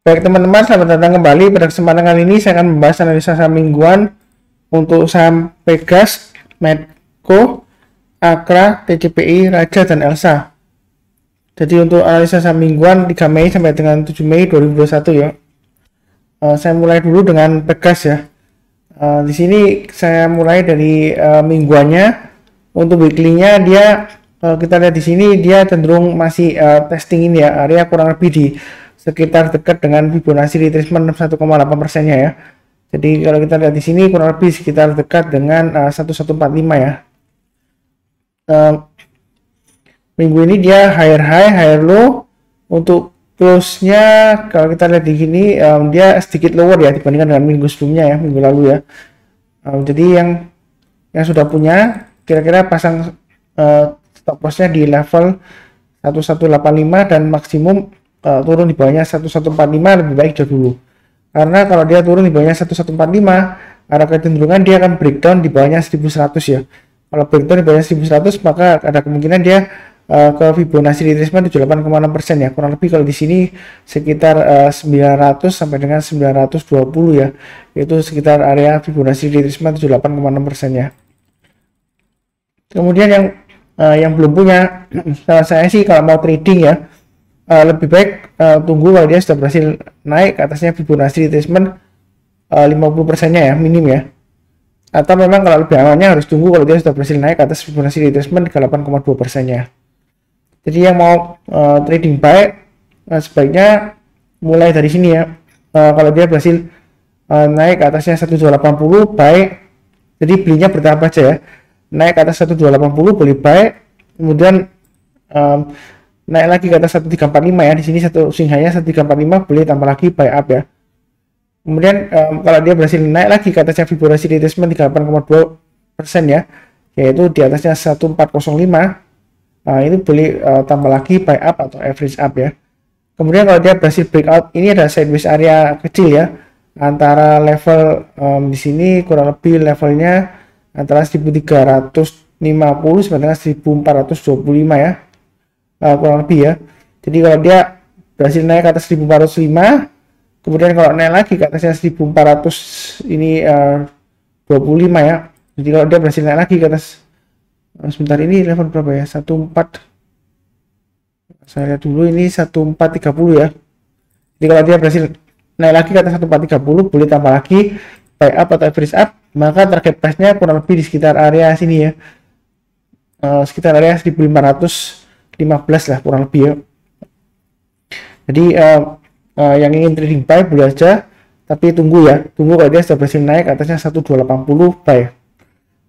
Baik teman-teman, selamat datang kembali. Pada kesempatan kali ini saya akan membahas analisa saham mingguan untuk saham Pegas, Medco, Akra, TCPI, Raja, dan Elsa. Jadi untuk analisa saham mingguan 3 Mei sampai dengan 7 Mei 2021 ya. Saya mulai dulu dengan Pegas ya. Di sini saya mulai dari mingguannya. Untuk weekly-nya dia kita lihat di sini dia cenderung masih testing ini ya, area kurang lebih di sekitar dekat dengan Fibonacci retracement 1,8%-nya ya. Jadi kalau kita lihat di sini kurang lebih sekitar dekat dengan 1145 ya. Minggu ini dia higher high, higher low. Untuk close-nya kalau kita lihat di sini dia sedikit lower ya dibandingkan dengan minggu sebelumnya ya, minggu lalu ya. Jadi yang sudah punya kira-kira pasang stop loss-nya di level 1185 dan maksimum turun di bawahnya 1145 lebih baik dulu. Karena kalau dia turun di bawahnya 1145, ada kecenderungan dia akan breakdown di bawahnya 1100 ya. Kalau breakdown di bawahnya 1100 maka ada kemungkinan dia ke Fibonacci retracement 78,6% ya. Kurang lebih kalau di sini sekitar 900 sampai dengan 920 ya. Itu sekitar area Fibonacci retracement 78,6% ya. Kemudian yang belum punya, saya sih kalau mau trading ya lebih baik tunggu kalau dia sudah berhasil naik ke atasnya Fibonacci retracement 50%-nya ya, minim ya. Atau memang kalau lebih amannya harus tunggu kalau dia sudah berhasil naik ke atas Fibonacci retracement 8,2%-nya. Jadi yang mau trading buy sebaiknya mulai dari sini ya. Kalau dia berhasil naik ke atasnya 1280 buy, jadi belinya bertahap aja ya. Naik ke atas 1280 boleh buy, kemudian naik lagi ke atas 1345 ya. Di sini satu swing high-nya 1345 boleh tambah lagi buy up ya. Kemudian kalau dia berhasil naik lagi ke atasnya Fibonacci retracement 38,2% ya, yaitu di atasnya 1405, ini boleh tambah lagi buy up atau average up ya. Kemudian kalau dia berhasil breakout, ini ada sideways area kecil ya antara level di sini kurang lebih levelnya antara 1350 sampai dengan 1425 ya. Kurang lebih ya. Jadi kalau dia berhasil naik ke atas 1405, kemudian kalau naik lagi ke atasnya 1400 ini 25 ya. Jadi kalau dia berhasil naik lagi ke atas sebentar, ini level berapa ya? 14, saya lihat dulu, ini 1430 ya. Jadi kalau dia berhasil naik lagi ke atas 1430 boleh tambah lagi buy up atau average up, maka target price-nya kurang lebih di sekitar area sini ya. Sekitar area 1515 lah kurang lebih ya. Jadi yang ingin trading buy boleh aja, tapi tunggu ya, tunggu kalau dia sudah berhasil naik ke atasnya 1280 buy.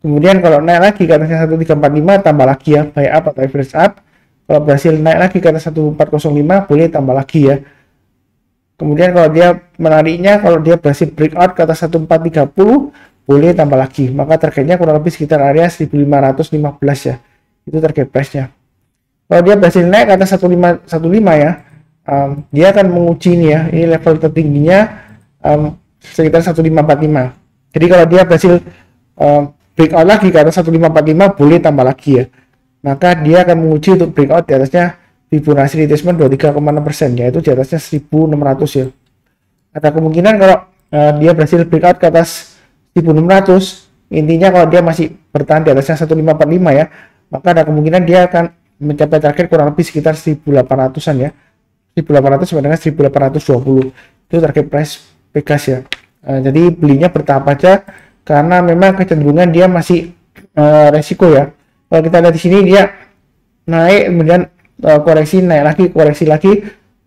Kemudian kalau naik lagi ke atasnya 1345 tambah lagi ya, buy up atau average up. Kalau berhasil naik lagi ke atas 1405 boleh tambah lagi ya. Kemudian kalau dia menariknya, kalau dia berhasil breakout ke atas 1430 boleh tambah lagi, maka targetnya kurang lebih sekitar area 1515 ya, itu target price nya. Kalau dia berhasil naik ke atas 1515 ya, dia akan menguji ini ya, ini level tertingginya sekitar 1545. Jadi kalau dia berhasil breakout lagi ke atas 1545 boleh tambah lagi ya, maka dia akan menguji untuk breakout di atasnya Fibonacci retracement 23,6%, yaitu di atasnya 1600 ya. Ada kemungkinan kalau dia berhasil breakout ke atas 1600, intinya kalau dia masih bertahan di atasnya 1545 ya, maka ada kemungkinan dia akan mencapai target kurang lebih sekitar 1800-an ya. 1800 sampai dengan 1820 itu target price Pegas ya. Jadi belinya bertahap aja karena memang kecenderungan dia masih resiko ya. Kalau kita lihat di sini dia naik, kemudian koreksi, naik lagi,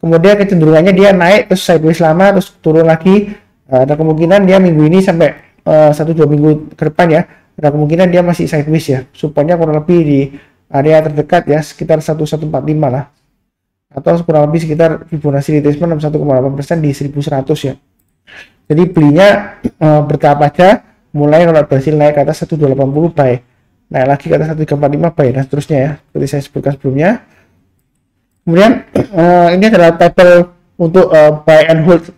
kemudian kecenderungannya dia naik terus sideways lama terus turun lagi. Ada kemungkinan dia minggu ini sampai 1-2 minggu ke depan ya, ada kemungkinan dia masih sideways ya, supaya kurang lebih di area terdekat ya, sekitar 1145 lah, atau kurang lebih sekitar Fibonacci retracement 61,8% di 1100 ya. Jadi belinya bertahap aja, mulai kalau berhasil naik ke atas 1280 buy, naik lagi ke atas 1345 buy, dan seterusnya ya, seperti saya sebutkan sebelumnya. Kemudian ini adalah tabel untuk buy and hold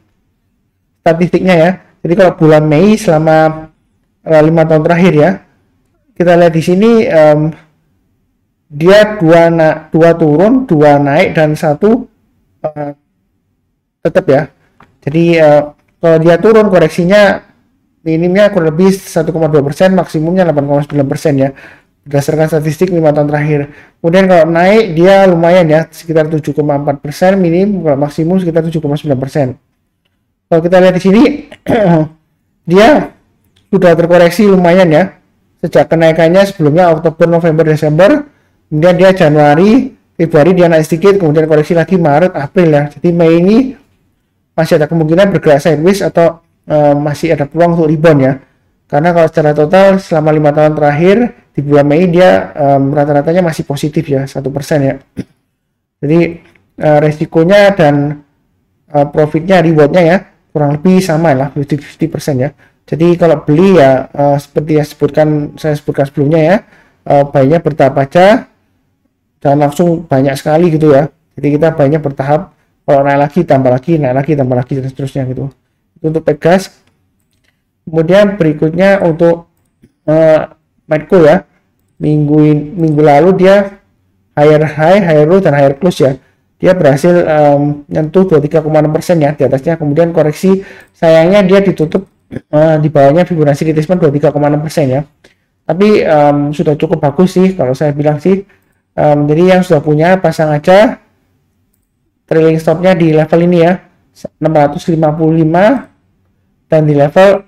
statistiknya ya. Jadi kalau bulan Mei selama 5 tahun terakhir ya, kita lihat di sini dia dua turun, 2 naik, dan 1 tetap ya. Jadi kalau dia turun koreksinya minimnya kurang lebih 1,2%, maksimumnya 8,9% ya, berdasarkan statistik 5 tahun terakhir. Kemudian kalau naik dia lumayan ya, sekitar 7,4%, minim, kalau maksimum sekitar 7,9%. Kalau kita lihat di sini dia sudah terkoreksi lumayan ya, sejak kenaikannya sebelumnya Oktober, November, Desember, kemudian dia Januari, Februari dia naik sedikit, kemudian koreksi lagi Maret, April ya. Jadi Mei ini masih ada kemungkinan bergerak sideways atau masih ada peluang untuk rebound ya. Karena kalau secara total selama 5 tahun terakhir di bulan Mei dia rata-ratanya masih positif ya, 1% ya. Jadi resikonya dan profitnya, rewardnya ya kurang lebih sama lah, 50-50% ya. Jadi kalau beli ya seperti yang saya sebutkan sebelumnya ya, buynya bertahap aja, dan langsung banyak sekali gitu ya. Jadi kita buynya bertahap, kalau naik lagi tambah lagi, naik lagi tambah lagi, dan seterusnya gitu. Itu untuk Pegas. Kemudian berikutnya untuk Medco ya, minggu lalu dia higher high, higher low, dan higher close ya. Dia berhasil nyentuh 23,6% ya di atasnya, kemudian koreksi, sayangnya dia ditutup di bawahnya Fibonacci retracement 23,6% ya. Tapi sudah cukup bagus sih kalau saya bilang sih. Jadi yang sudah punya pasang aja trailing stopnya di level ini ya, 655, dan di level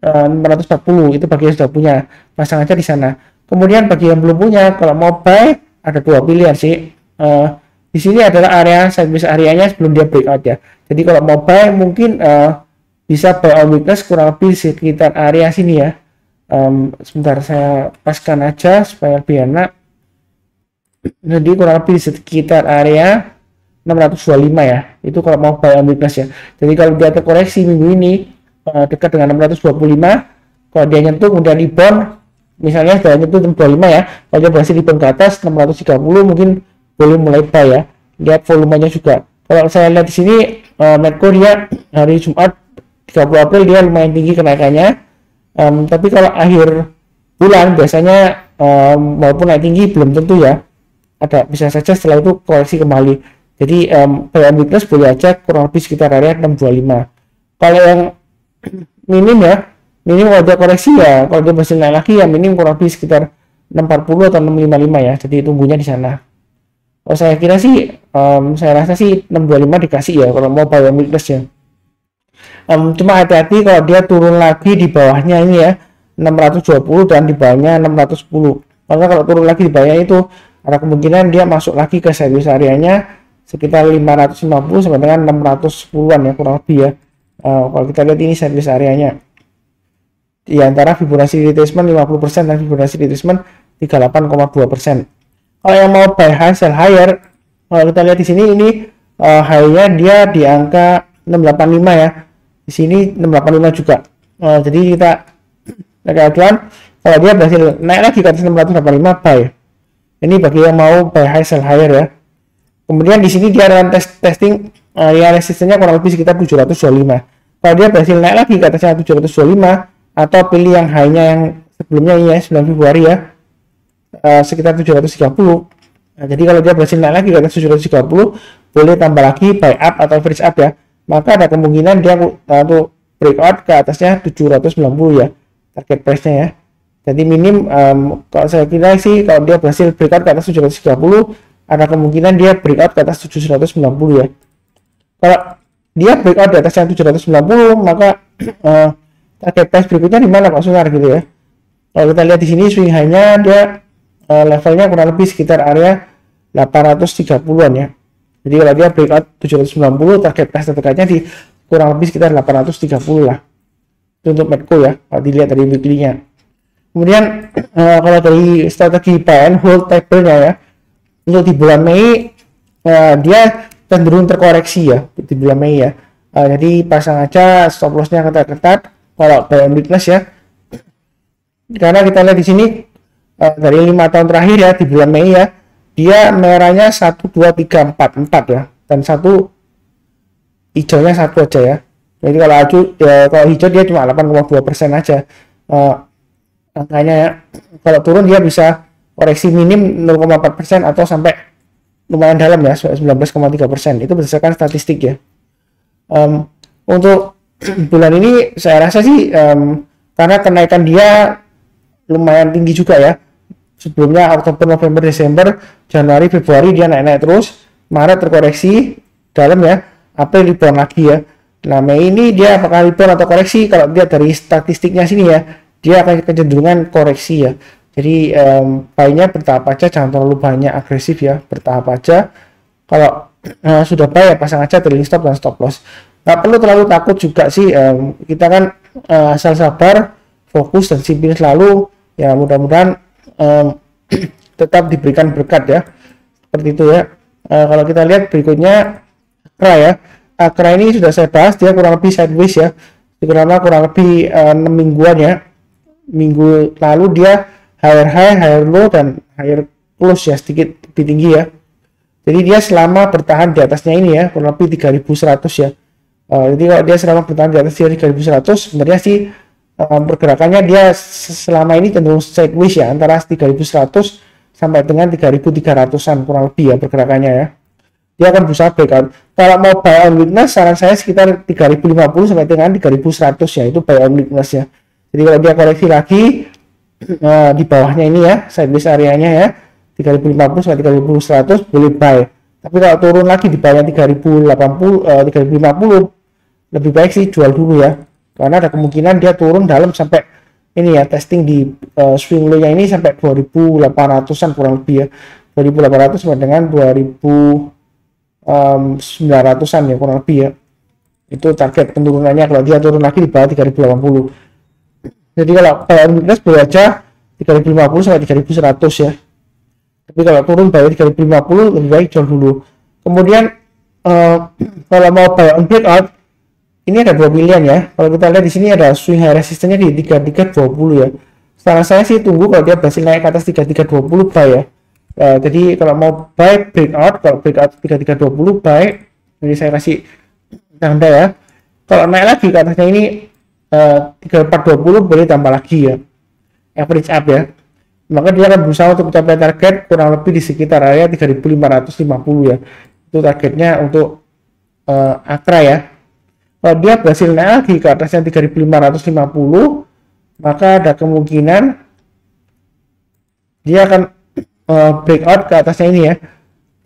640. Itu bagi yang sudah punya, pasang aja di sana. Kemudian bagi yang belum punya, kalau mau buy ada dua pilihan sih. Di sini adalah area sideways areanya sebelum dia breakout ya. Jadi kalau mau buy mungkin bisa buy on weakness kurang lebih sekitar area sini ya. Sebentar saya paskan aja supaya lebih enak. Jadi kurang lebih sekitar area 625 ya. Itu kalau mau buy on weakness ya. Jadi kalau dia terkoreksi minggu ini dekat dengan 625, kalau dia nyentuh kemudian rebound, misalnya sudah nyentuh 625 ya, kalau dia berhasil rebound ke atas 630, mungkin boleh mulai buy ya. Lihat volumenya juga. Kalau saya lihat di sini Medco dia hari Jumat 30 April dia lumayan tinggi kenaikannya. Tapi kalau akhir bulan biasanya walaupun naik tinggi belum tentu ya. Ada bisa saja setelah itu koreksi kembali. Jadi buy on weakness boleh aja kurang lebih sekitar area 625. Kalau yang minim ya, minim kalau dia koreksi ya, kalau dia berhasil naik lagi ya minim kurang lebih sekitar 640 atau 655 ya. Jadi tunggunya di sana. Kalau saya kira sih, saya rasa sih 625 dikasih ya kalau mau buy on weakness ya. Cuma hati-hati kalau dia turun lagi di bawahnya ini ya, 620 dan di bawahnya 610. Maka kalau turun lagi di bawahnya itu ada kemungkinan dia masuk lagi ke sideways areanya sekitar 550 sampai dengan 610-an ya kurang lebih ya. Kalau kita lihat ini sideways areanya di antara Fibonacci retracement 50% dan Fibonacci retracement 38,2%. Kalau yang mau buy high sell higher, kalau kita lihat di sini ini high-nya dia di angka 685 ya. Di sini 685 juga. Jadi kita lihat kalau dia berhasil naik lagi ke atas 685 buy. Ini bagi yang mau buy high sell higher ya. Kemudian di sini dia akan testing area resistennya kurang lebih sekitar 725. Kalau dia berhasil naik lagi ke atasnya 725 atau pilih yang high-nya yang sebelumnya ini ya 9 Februari ya, sekitar 730. Nah, jadi kalau dia berhasil naik lagi ke atas 730, boleh tambah lagi buy up atau average up ya. Maka ada kemungkinan dia untuk breakout ke atasnya 790 ya target price-nya ya. Jadi minim kalau saya kira sih kalau dia berhasil breakout ke atas 730, ada kemungkinan dia breakout ke atas 790 ya. Kalau dia breakout di atasnya 790, maka target price berikutnya di mana Pak Sunar gitu ya. Kalau kita lihat di sini swing high-nya dia levelnya kurang lebih sekitar area 830-an ya. Jadi kalau dia breakout 790, target price terdekatnya di kurang lebih sekitar 830 lah. Itu untuk Medco ya, kalau dilihat dari weekly-nya. Kemudian kalau dari strategi buy and hold table-nya ya, untuk di bulan Mei dia cenderung terkoreksi ya di bulan Mei ya. Jadi pasang aja stop loss-nya ketat-ketat kalau buy and weakness ya. Karena kita lihat di sini dari 5 tahun terakhir ya di bulan Mei ya, dia merahnya 1 2 3 4 4 ya, dan satu hijaunya satu aja ya. Jadi kalau hijau dia cuma 8,2% aja angkanya ya. Kalau turun dia bisa koreksi minim 0,4% atau sampai lumayan dalam ya 19,3%. Itu berdasarkan statistik ya. Untuk bulan ini saya rasa sih karena kenaikan dia lumayan tinggi juga ya. Sebelumnya Oktober, November, Desember, Januari, Februari dia naik-naik terus, Maret terkoreksi dalam ya, April rebound lagi ya. Nah, Mei ini dia apakah rebound atau koreksi? Kalau dia dari statistiknya sini ya, dia akan kecenderungan koreksi ya. Jadi buy-nya bertahap aja, jangan terlalu banyak agresif ya, bertahap aja. Kalau sudah buy ya pasang aja trailing stop dan stop loss. Nggak perlu terlalu takut juga sih, kita kan asal sabar, fokus dan simpin selalu ya, mudah-mudahan tetap diberikan berkat ya, seperti itu ya. Kalau kita lihat berikutnya Akra ya, Akra ini sudah saya bahas, dia kurang lebih sideways ya, kurang lebih 6 mingguan ya. Minggu lalu dia higher high, higher low, dan higher close ya, sedikit lebih tinggi ya. Jadi dia selama bertahan di atasnya ini ya, kurang lebih 3100 ya. Jadi kalau dia selama bertahan di atas 3100, sebenarnya sih pergerakannya dia selama ini cenderung sideways ya, antara 3100 sampai dengan 3300-an kurang lebih ya pergerakannya ya. Dia akan berusaha breakout. Kalau mau buy on weakness, saran saya sekitar 3050 sampai dengan 3100 ya, itu buy on weakness ya. Jadi kalau dia koreksi lagi di bawahnya ini ya, sideways areanya ya, 3050 sampai 3100 boleh buy. Tapi kalau turun lagi di bawah 3080, 3050, lebih baik sih jual dulu ya, karena ada kemungkinan dia turun dalam sampai ini ya, testing di swing low nya ini sampai 2800-an kurang lebih ya, 2800 sampai dengan 2900-an ya kurang lebih ya, itu target penurunannya kalau dia turun lagi di bawah 3080. Jadi kalau weakness boleh aja 3050 sampai 3100 ya, tapi kalau turun bawah 3050 lebih baik jual dulu. Kemudian kalau mau buy on breakout, ini ada dua pilihan ya. Kalau kita lihat di sini ada swing high resistennya di 3320 ya. Saran saya sih tunggu kalau dia berhasil naik ke atas 3320 buy ya. Jadi kalau mau buy breakout, kalau breakout 3320 buy. Jadi saya kasih tanda ya. Kalau naik lagi ke atasnya ini 3420 boleh tambah lagi ya. Average up ya. Maka dia akan berusaha untuk mencapai target kurang lebih di sekitar area 3550 ya. Itu targetnya untuk Akra ya. Kalau dia berhasil naik lagi ke atasnya 3550, maka ada kemungkinan dia akan breakout ke atasnya ini ya,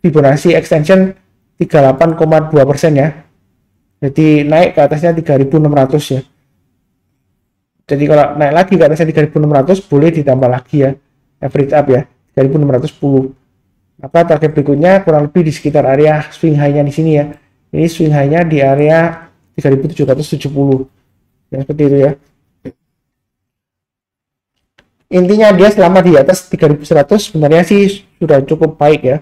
Fibonacci extension 38,2% ya. Jadi naik ke atasnya 3600 ya. Jadi kalau naik lagi ke atasnya 3600 boleh ditambah lagi ya, average up ya 3610. Maka target berikutnya kurang lebih di sekitar area swing high-nya di sini ya. Ini swing high-nya di area 3770 ya, seperti itu ya. Intinya dia selama di atas 3100 sebenarnya sih sudah cukup baik ya,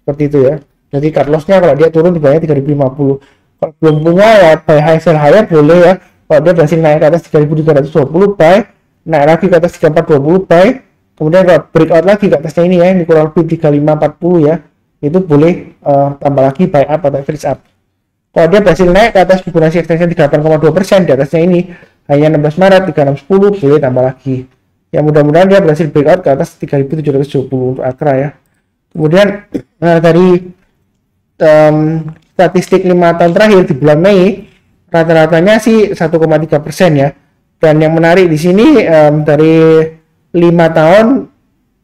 seperti itu ya. Jadi cut loss-nya kalau dia turun di bawahnya 3050. Kalau belum punya ya buy high sell higher boleh ya. Kalau dia berhasil naik ke atas 3320 buy, naik lagi ke atas 3420 buy, kemudian kalau breakout lagi ke atasnya ini ya, ini kurang lebih 3540 ya, itu boleh tambah lagi buy up atau average up. Kalau dia berhasil naik ke atas Fibonacci extension 38,2%, di atasnya ini hanya 16 Maret 3610 boleh tambah lagi. Ya mudah-mudahan dia berhasil breakout ke atas 3770 untuk Akra ya. Kemudian dari statistik 5 tahun terakhir di bulan Mei, rata-ratanya sih 1,3% ya. Dan yang menarik di sini dari 5 tahun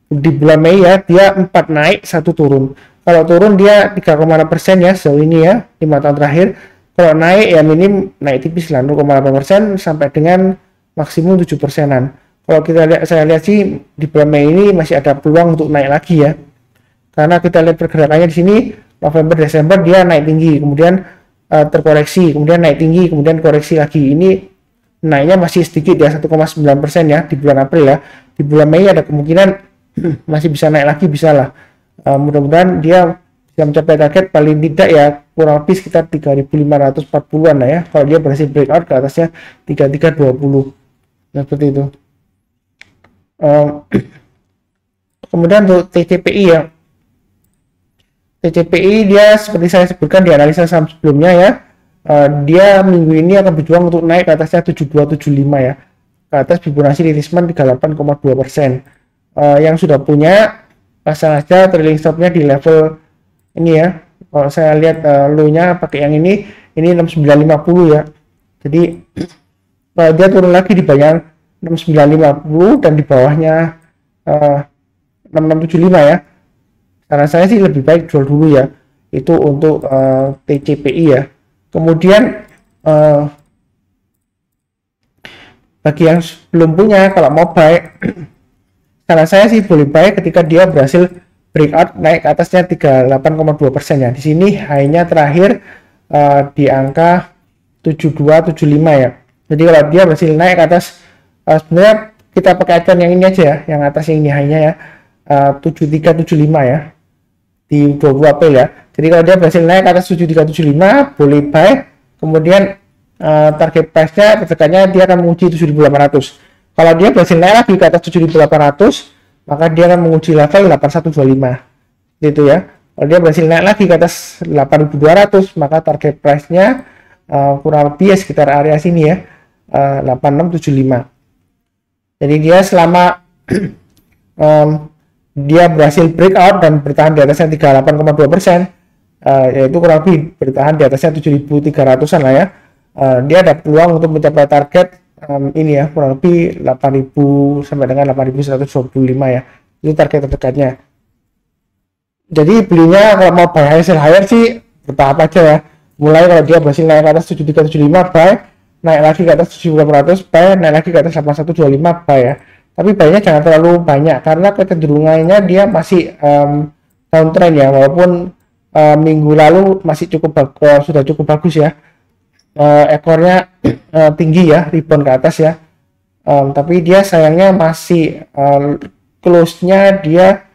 di bulan Mei ya, dia 4 naik 1 turun. Kalau turun dia 3,6% ya sejauh ini ya, 5 tahun terakhir. Kalau naik ya minim naik tipis lah 0,8% sampai dengan maksimum 7%-an. Kalau kita lihat, saya lihat sih di bulan Mei ini masih ada peluang untuk naik lagi ya. Karena kita lihat pergerakannya di sini November Desember dia naik tinggi, kemudian terkoreksi, kemudian naik tinggi, kemudian koreksi lagi. Ini naiknya masih sedikit ya, 1,9% ya di bulan April ya. Di bulan Mei ada kemungkinan masih bisa naik lagi, bisa lah. Mudah-mudahan dia bisa mencapai target paling tidak ya kurang lebih sekitar 3540-an lah ya, kalau dia berhasil breakout ke atasnya 3320 nah, seperti itu. Kemudian untuk TCPI ya, TCPI dia seperti saya sebutkan di analisa saham sebelumnya ya, dia minggu ini akan berjuang untuk naik ke atasnya 7275 ya, ke atas Fibonacci retracement 38,2%. Yang sudah punya pasang aja trailing stopnya di level ini ya. Kalau saya lihat low-nya pakai yang ini 6950 ya. Jadi dia turun lagi di bawah 6950 dan di bawahnya 6675 ya. Saran saya sih lebih baik jual dulu ya, itu untuk TCPI ya. Kemudian bagi yang belum punya, kalau mau buy saran saya sih boleh buy ketika dia berhasil breakout naik ke atasnya 38,2% ya. Di sini high-nya terakhir di angka 7275 ya. Jadi kalau dia berhasil naik ke atas, sebenarnya kita pakai acuan yang ini aja ya, yang atas yang ini high-nya ya, 7375 ya di 20 April ya. Jadi kalau dia berhasil naik ke atas 7375 boleh buy. Kemudian target price-nya terdekannya dia akan menguji 7800. Kalau dia berhasil naik lagi ke atas 7800, maka dia akan menguji level 8125 gitu ya. Kalau dia berhasil naik lagi ke atas 8200, maka target price-nya kurang lebih ya sekitar area sini ya, 8675. Jadi dia selama dia berhasil breakout dan bertahan di atasnya 38,2%, yaitu kurang lebih bertahan di atasnya 7300-an lah ya, dia ada peluang untuk mencapai target ini ya, kurang lebih 8000 sampai dengan 8125 ya, itu target terdekatnya. Jadi belinya kalau mau buy high sell higher sih bertahap aja ya. Mulai kalau dia berhasil naik ke atas 7375 buy, naik lagi ke atas 7800 buy, naik lagi ke atas 8125 buy ya. Tapi buy-nya jangan terlalu banyak karena kecenderungannya dia masih downtrend ya, walaupun minggu lalu masih sudah cukup bagus ya. Ekornya tinggi ya, rebound ke atas ya, tapi dia sayangnya masih close-nya dia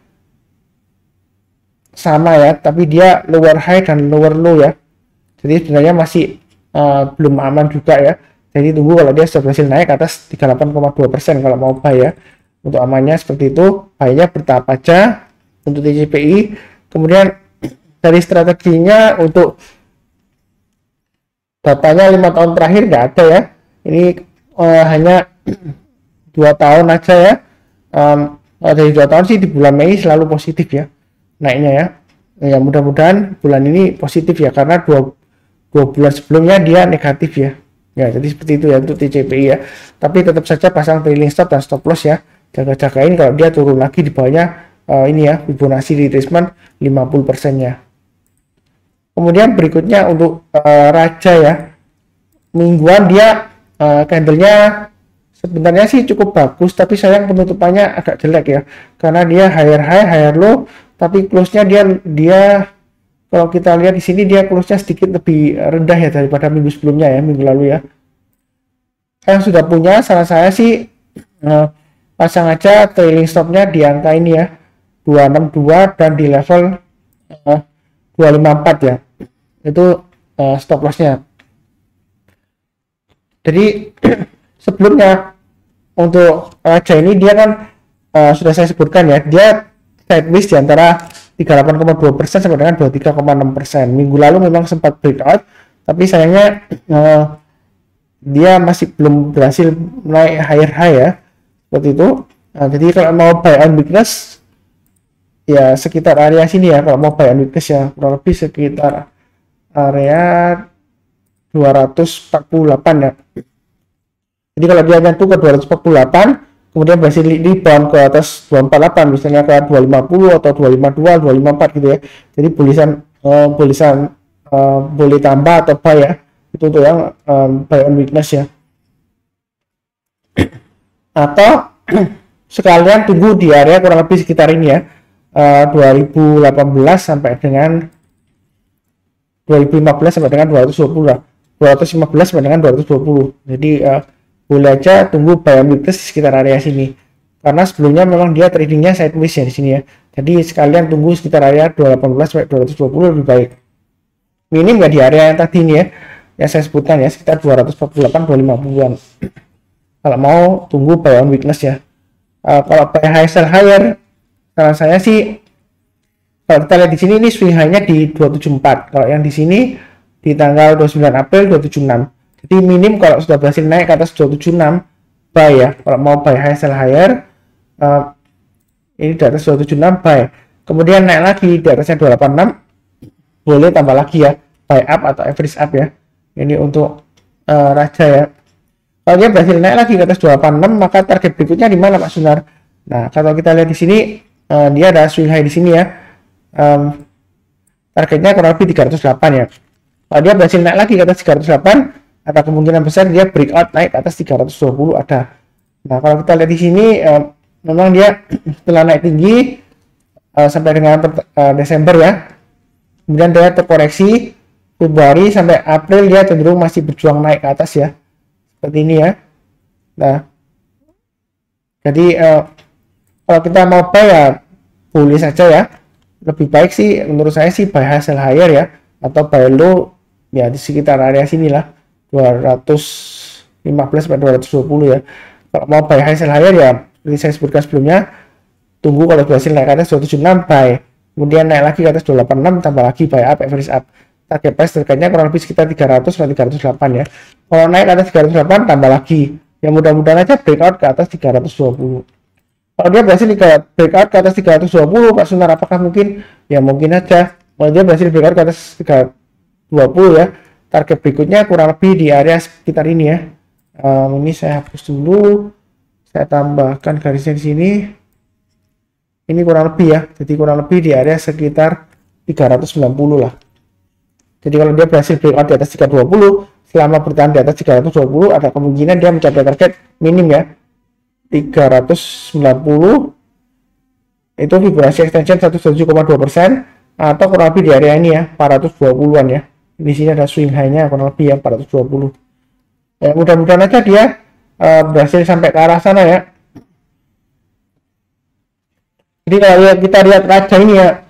sama ya, tapi dia lower high dan lower low ya. Jadi sebenarnya masih belum aman juga ya. Jadi tunggu kalau dia sudah berhasil naik ke atas 38,2% kalau mau buy ya. Untuk amannya seperti itu, buy-nya bertahap aja untuk TCPI. Kemudian dari strateginya untuk datanya 5 tahun terakhir nggak ada ya, ini hanya 2 tahun aja ya. Dari 2 tahun sih di bulan Mei selalu positif ya naiknya ya. Ya mudah-mudahan bulan ini positif ya, karena dua bulan sebelumnya dia negatif ya. Ya jadi seperti itu ya untuk TCPI ya. Tapi tetap saja pasang trailing stop dan stop loss ya, jaga-jagain kalau dia turun lagi di bawahnya ini ya, Fibonacci retracement 50% nya. Kemudian berikutnya untuk Raja ya, mingguan dia candlenya sebenarnya sih cukup bagus, tapi sayang penutupannya agak jelek ya, karena dia higher high higher low, tapi close-nya dia kalau kita lihat di sini dia close-nya sedikit lebih rendah ya daripada minggu sebelumnya ya, minggu lalu ya. Yang sudah punya saran saya sih pasang aja trailing stop-nya di angka ini ya, 262 dan di level 254 ya, itu stop loss-nya. Jadi sebelumnya untuk Raja ini dia kan sudah saya sebutkan ya, dia sideways di antara 38,2% sampai dengan 23,6%. Minggu lalu memang sempat breakout, tapi sayangnya dia masih belum berhasil naik higher high ya, seperti itu. Jadi kalau mau buy on weakness ya sekitar area sini ya, kalau mau buy on weakness ya kurang lebih sekitar area 248 ya. Jadi kalau dia nyentuh ke 248 kemudian berhasil rebound ke atas 248, misalnya ke 250 atau 252 254 gitu ya, jadi tulisan boleh tambah atau buy ya, itu untuk yang buy on weakness ya. Atau sekalian tunggu di area kurang lebih sekitar ini ya, 2018 sampai dengan 2015 sampai dengan 220 lah, 215 sampai dengan 220. Jadi boleh aja tunggu buy on weakness di sekitar area sini, karena sebelumnya memang dia tradingnya sideways ya di sini ya. Jadi sekalian tunggu sekitar area 218 sampai 220 lebih baik. Minim nggak di area yang tadi ini ya, yang saya sebutkan ya, sekitar 248 250-an. Kalau mau tunggu buy on weakness ya. Kalau buy high sell higher, kalau saya sih kalau kita lihat di sini ini swing high-nya di 274. Kalau yang di sini di tanggal 29 April 276. Jadi minim kalau sudah berhasil naik ke atas 276 buy ya. Kalau mau buy high sell higher, ini di atas 276 buy. Kemudian naik lagi di atasnya 286, boleh tambah lagi ya, buy up atau average up ya. Ini untuk raja ya. Kalau dia berhasil naik lagi ke atas 286, maka target berikutnya di mana Pak Sunar? Nah, kalau kita lihat di sini dia ada swing high di sini ya. Targetnya kurang lebih 308 ya. Kalau dia berhasil naik lagi ke atas 308, ada kemungkinan besar dia breakout naik ke atas 320 ada. Nah, kalau kita lihat di sini memang dia setelah naik tinggi sampai dengan Desember ya. Kemudian dia terkoreksi Februari sampai April, dia cenderung masih berjuang naik ke atas ya. Seperti ini ya. Nah, jadi kalau kita mau buy ya boleh saja ya. Lebih baik sih menurut saya sih buy high sell higher ya, atau buy low ya di sekitar area sini lah 215 sampai 220 ya. Kalau mau buy high sell higher ya seperti saya sebutkan sebelumnya, tunggu kalau berhasil naik ke atas 276 buy, kemudian naik lagi ke atas 286 tambah lagi buy up, average up. Target price terkait kurang lebih sekitar 300 sampai 308 ya. Kalau naik ke atas 308 tambah lagi, ya mudah-mudahan aja breakout ke atas 320. Kalau dia berhasil breakout ke atas 320 Pak Sunar, apakah mungkin? Ya mungkin aja. Kalau dia berhasil breakout ke atas 320 ya, target berikutnya kurang lebih di area sekitar ini ya. Ini saya hapus dulu, saya tambahkan garisnya di sini. Ini kurang lebih ya, jadi kurang lebih di area sekitar 390 lah. Jadi kalau dia berhasil breakout di atas 320, selama bertahan di atas 320, ada kemungkinan dia mencapai target minim ya, 390. Itu Fibonacci extension 17,2%, atau kurang lebih di area ini ya, 420-an ya. Di sini ada swing high-nya kurang lebih ya, 420. Ya, mudah-mudahan aja dia berhasil sampai ke arah sana ya. Jadi kalau kita lihat raja ini ya,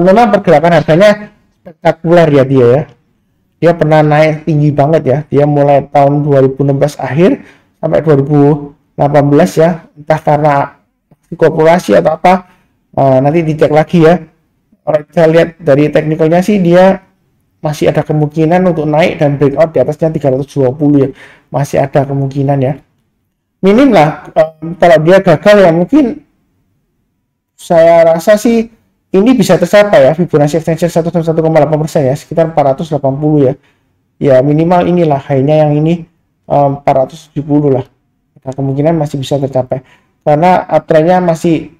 memang pergerakan harganya spektakuler ya dia ya. Dia pernah naik tinggi banget ya. Dia mulai tahun 2016 akhir sampai 2018 ya. Entah karena korporasi atau apa, nanti dicek lagi ya. Kalau kita lihat dari teknikalnya sih dia masih ada kemungkinan untuk naik dan breakout di atasnya 320 ya. Masih ada kemungkinan ya. Minim lah kalau dia gagal ya mungkin saya rasa sih ini bisa tercapai ya, Fibonacci extension 1,8% ya, sekitar 480 ya. Ya minimal inilah high-nya yang ini 470 lah. Nah, kemungkinan masih bisa tercapai karena uptrendnya masih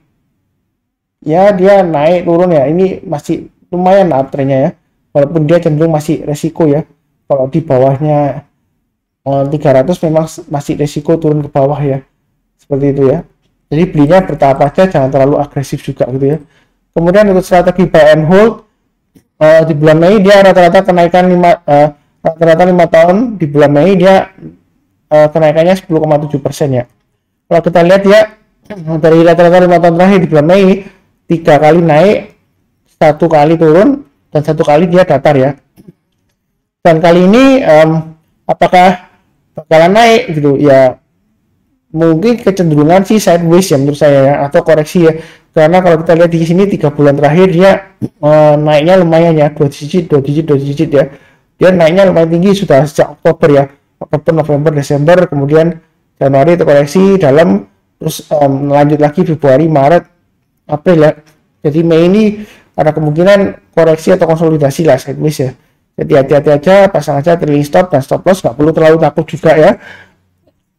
ya, dia naik turun ya, ini masih lumayan uptrendnya ya, walaupun dia cenderung masih resiko ya. Kalau di bawahnya 300 memang masih resiko turun ke bawah ya, seperti itu ya. Jadi belinya bertahap aja, jangan terlalu agresif juga gitu ya. Kemudian untuk strategi buy and hold, di bulan Mei dia rata-rata kenaikan 5 tahun di bulan Mei dia kenaikannya 10,7% ya. Kalau kita lihat ya dari rata-rata 5 tahun terakhir di bulan Mei 3 kali naik, 1 kali turun, dan 1 kali dia datar ya. Dan kali ini apakah bakalan naik gitu ya? Mungkin kecenderungan sih sideways ya menurut saya ya, atau koreksi ya, karena kalau kita lihat di sini 3 bulan terakhir dia naiknya lumayan ya, 2 digit ya. Dia naiknya lumayan tinggi sudah sejak Oktober ya, Oktober, November, Desember, kemudian Januari itu koreksi dalam, terus lanjut lagi Februari, Maret, April ya. Jadi Mei ini ada kemungkinan koreksi atau konsolidasi lah, sideways ya. Jadi hati-hati aja, pasang aja trailing stop dan stop loss, nggak perlu terlalu takut juga ya.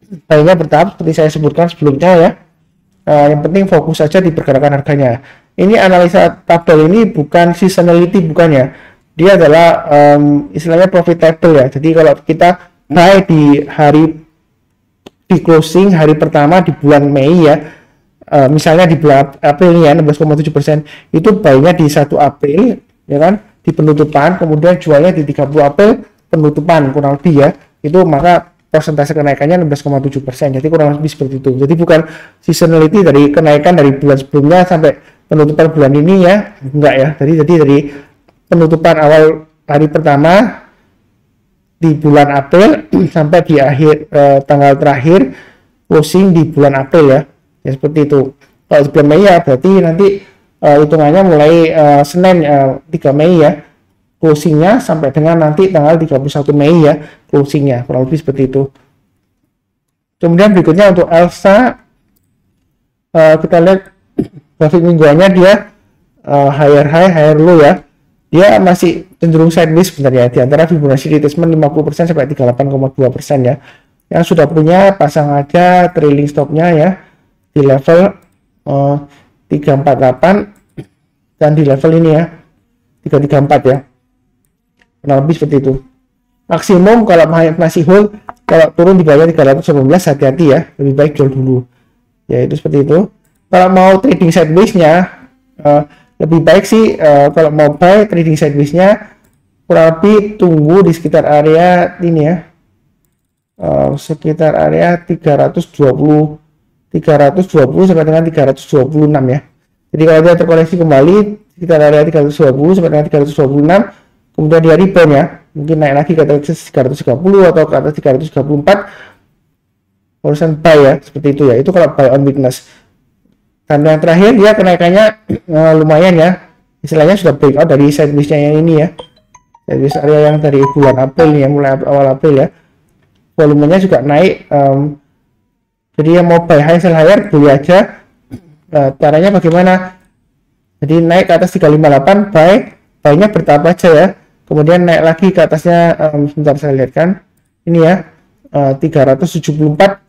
Kayaknya bertahap seperti saya sebutkan sebelumnya ya. Yang penting fokus saja di pergerakan harganya. Ini analisa tabel ini bukan seasonality, bukan ya. Dia adalah istilahnya profitable ya. Jadi kalau kita naik di closing hari pertama di bulan Mei ya, misalnya di bulan April ya 16,7%, itu buy-nya di 1 April ya kan, di penutupan, kemudian jualnya di 30 April penutupan kurang lebih ya. Itu maka persentase kenaikannya 16,7%, jadi kurang lebih seperti itu. Jadi bukan seasonality dari kenaikan dari bulan sebelumnya sampai penutupan bulan ini ya, enggak ya. Jadi dari penutupan awal hari pertama di bulan April sampai di akhir tanggal terakhir closing di bulan April ya, ya seperti itu. Kalau di bulan Mei ya berarti nanti hitungannya mulai Senin 3 Mei ya, closingnya sampai dengan nanti tanggal 31 Mei ya, closingnya kurang lebih seperti itu. Kemudian berikutnya untuk Elsa, kita lihat grafik mingguannya dia higher high, higher low ya. dia masih cenderung sideways sebenarnya di antara Fibonacci retracement 50% sampai 38,2% ya. Yang sudah punya pasang aja trailing stopnya ya di level 348 dan di level ini ya 334 ya, kurang lebih seperti itu. Maksimum kalau masih hold, kalau turun di bawah 319 hati-hati ya, lebih baik jual dulu ya, itu seperti itu. Kalau mau trading sideways-nya lebih baik sih kalau mau buy trading sideways-nya kurang lebih tunggu di sekitar area ini ya, sekitar area 320 sampai dengan 326 ya. Jadi kalau dia terkoreksi kembali sekitar area 320 sampai dengan 326, kemudian dia rebound ya, mungkin naik lagi ke atas 330 atau ke atas 334, urusan buy ya, seperti itu ya. Itu kalau buy on weakness. Dan yang terakhir dia kenaikannya lumayan ya, istilahnya sudah breakout dari sideways-nya yang ini ya, sideways area yang dari bulan April nih ya, mulai awal April ya, volumenya juga naik. Jadi yang mau buy high sell higher boleh aja. Caranya bagaimana? Jadi naik ke atas 358 buy-nya bertahap aja ya, kemudian naik lagi ke atasnya, sebentar saya lihat kan ini ya, 374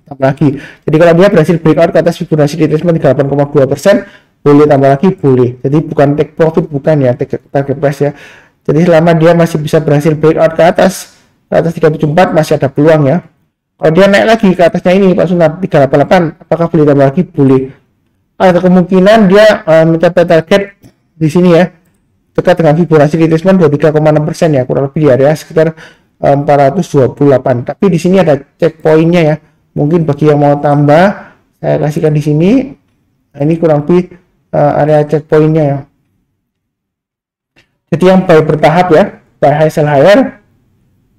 tambah lagi. Jadi kalau dia berhasil breakout ke atas Fibonacci retracement 38,2%, boleh tambah lagi, boleh. Jadi bukan take profit, bukan ya, take target price ya. Jadi selama dia masih bisa berhasil breakout ke atas 374 masih ada peluang ya. Kalau dia naik lagi ke atasnya ini Pak Sunar 388, apakah boleh tambah lagi? Boleh. Ada kemungkinan dia mencapai target di sini ya, dekat dengan Fibonacci retracement 23,6% ya, kurang lebih di area sekitar 428. Tapi di sini ada checkpointnya ya. Mungkin bagi yang mau tambah, saya kasihkan di sini. Nah, ini kurang lebih area checkpointnya ya. Jadi yang buy bertahap ya, buy high sell higher,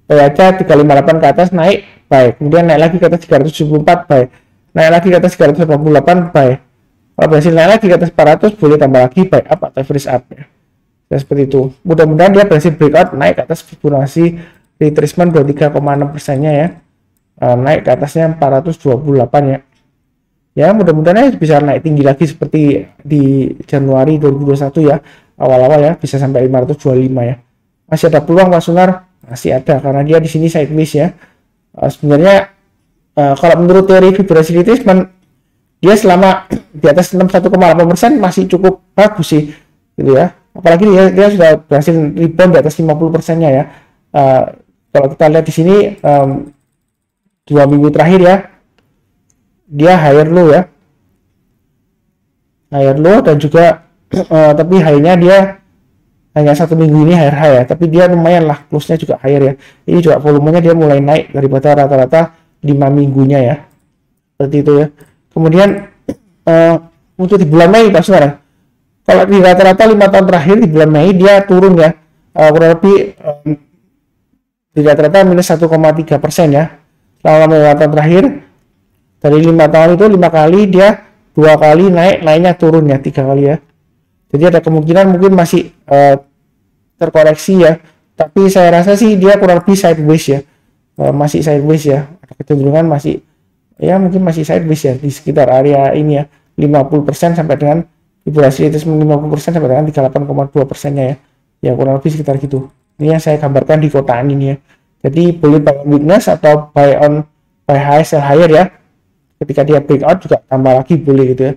buy aja 358 ke atas naik, buy. Kemudian naik lagi ke atas 374 buy. Naik lagi ke atas 388 buy. Kalau berhasil naik lagi ke atas 400 boleh tambah lagi buy up atau freeze up ya. Ya seperti itu. Mudah-mudahan dia berhasil breakout naik ke atas Fibonacci retracement 23,6%-nya ya. Naik ke atasnya 428 ya. Ya mudah-mudahan bisa naik tinggi lagi seperti di Januari 2021 ya, awal-awal ya, bisa sampai 525 ya. Masih ada peluang Pak Sunar, masih ada karena dia di sini sideways ya. Sebenarnya kalau menurut teori Fibonacci retracement dia selama di atas 61,8% masih cukup bagus sih gitu ya. Apalagi dia sudah berhasil rebound di atas 50%-nya ya. Kalau kita lihat di sini 2 minggu terakhir ya, dia higher low ya, higher low, dan juga tapi high-nya dia hanya 1 minggu ini higher high ya, tapi dia lumayan lah, close-nya juga higher ya. Ini juga volumenya dia mulai naik daripada rata-rata 5 minggunya ya, seperti itu ya. Kemudian untuk di bulan Mei Pak Sunar, kalau di rata-rata 5 tahun terakhir di bulan Mei dia turun ya, kurang lebih di rata-rata minus 1,3% ya. Selama 5 tahun terakhir, dari 5 tahun itu 5 kali dia 2 kali naik, lainnya turun ya, 3 kali ya. Jadi ada kemungkinan mungkin masih terkoreksi ya, tapi saya rasa sih dia kurang lebih sideways ya, masih sideways ya, ada kecenderungan masih ya, mungkin masih sideways ya di sekitar area ini ya, 50% sampai dengan Fibonacci retracement 50% sampai dengan 38,2%-nya ya. Ya kurang lebih sekitar gitu. Ini yang saya gambarkan di kotaan ini ya. Jadi boleh buy on weakness atau buy high sell higher ya. Ketika dia breakout juga tambah lagi boleh gitu ya.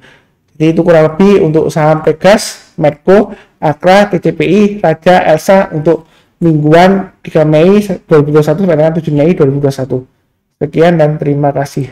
Jadi itu kurang lebih untuk saham Pegas, Medco, Akra, TCPI, Raja, Elsa untuk mingguan 3 Mei 2021 sampai dengan 7 Mei 2021. Sekian dan terima kasih.